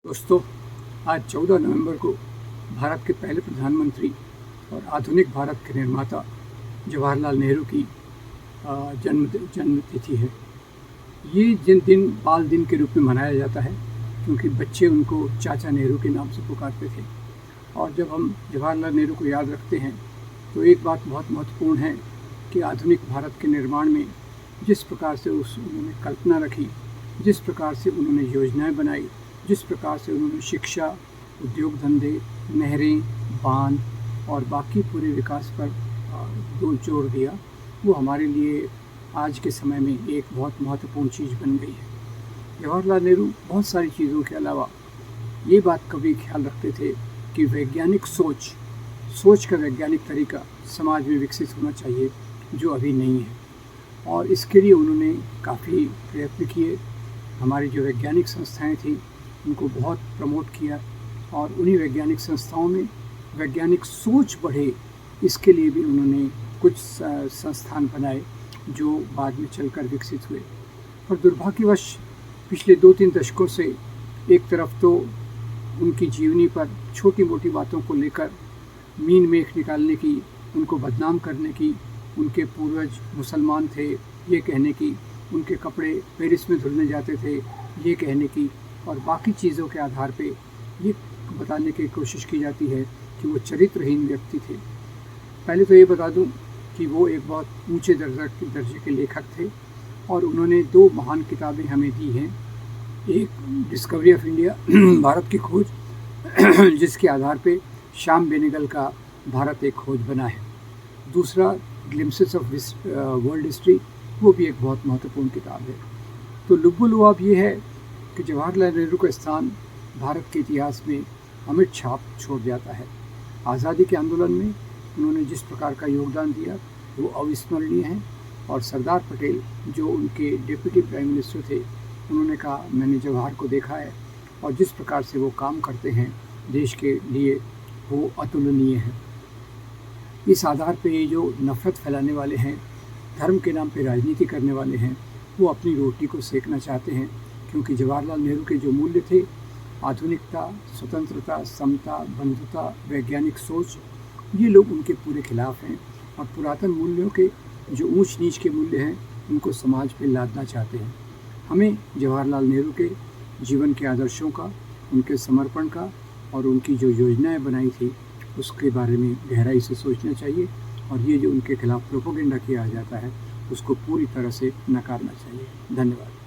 दोस्तों, आज 14 नवंबर को भारत के पहले प्रधानमंत्री और आधुनिक भारत के निर्माता जवाहरलाल नेहरू की जन्म तिथि है। ये दिन बाल दिन के रूप में मनाया जाता है क्योंकि बच्चे उनको चाचा नेहरू के नाम से पुकारते थे। और जब हम जवाहरलाल नेहरू को याद रखते हैं तो एक बात बहुत महत्वपूर्ण है कि आधुनिक भारत के निर्माण में जिस प्रकार से उन्होंने कल्पना रखी, जिस प्रकार से उन्होंने योजनाएं बनाई, जिस प्रकार से उन्होंने शिक्षा, उद्योग धंधे, नहरें, बांध और बाकी पूरे विकास पर जोर दिया, वो हमारे लिए आज के समय में एक बहुत महत्वपूर्ण चीज़ बन गई है। जवाहरलाल नेहरू बहुत सारी चीज़ों के अलावा ये बात कभी ख्याल रखते थे कि वैज्ञानिक सोच का वैज्ञानिक तरीका समाज में विकसित होना चाहिए, जो अभी नहीं है। और इसके लिए उन्होंने काफ़ी प्रयत्न किए। हमारी जो वैज्ञानिक संस्थाएं थी उनको बहुत प्रमोट किया और उन्हीं वैज्ञानिक संस्थाओं में वैज्ञानिक सोच बढ़े, इसके लिए भी उन्होंने कुछ संस्थान बनाए जो बाद में चलकर विकसित हुए। पर दुर्भाग्यवश पिछले 2-3 दशकों से एक तरफ तो उनकी जीवनी पर छोटी मोटी बातों को लेकर मीन मेख निकालने की, उनको बदनाम करने की, उनके पूर्वज मुसलमान थे ये कहने की, उनके कपड़े पेरिस में धुलने जाते थे ये कहने की, और बाकी चीज़ों के आधार पे ये बताने की कोशिश की जाती है कि वो चरित्रहीन व्यक्ति थे। पहले तो ये बता दूं कि वो एक बहुत ऊंचे दर्जे के लेखक थे और उन्होंने 2 महान किताबें हमें दी हैं। एक डिस्कवरी ऑफ इंडिया, भारत की खोज, जिसके आधार पे श्याम बेनेगल का भारत एक खोज बना है। दूसरा ग्लिम्पसेस ऑफ वर्ल्ड हिस्ट्री, वो भी एक बहुत महत्वपूर्ण किताब है। तो लुब्बुलुआब ये है कि जवाहरलाल नेहरू का स्थान भारत के इतिहास में अमिट छाप छोड़ जाता है। आज़ादी के आंदोलन में उन्होंने जिस प्रकार का योगदान दिया वो अविस्मरणीय है। और सरदार पटेल जो उनके डिप्टी प्राइम मिनिस्टर थे, उन्होंने कहा मैंने जवाहर को देखा है और जिस प्रकार से वो काम करते हैं देश के लिए वो अतुलनीय है। इस आधार पे ये जो नफ़रत फैलाने वाले हैं, धर्म के नाम पे राजनीति करने वाले हैं, वो अपनी रोटी को सेकना चाहते हैं, क्योंकि जवाहरलाल नेहरू के जो मूल्य थे, आधुनिकता, स्वतंत्रता, समता, बंधुता, वैज्ञानिक सोच, ये लोग उनके पूरे खिलाफ हैं और पुरातन मूल्यों के जो ऊंच नीच के मूल्य हैं उनको समाज पे लादना चाहते हैं। हमें जवाहरलाल नेहरू के जीवन के आदर्शों का, उनके समर्पण का और उनकी जो योजनाएं बनाई थी उसके बारे में गहराई से सोचना चाहिए और ये जो उनके खिलाफ प्रोपेगेंडा किया जाता है उसको पूरी तरह से नकारना चाहिए। धन्यवाद।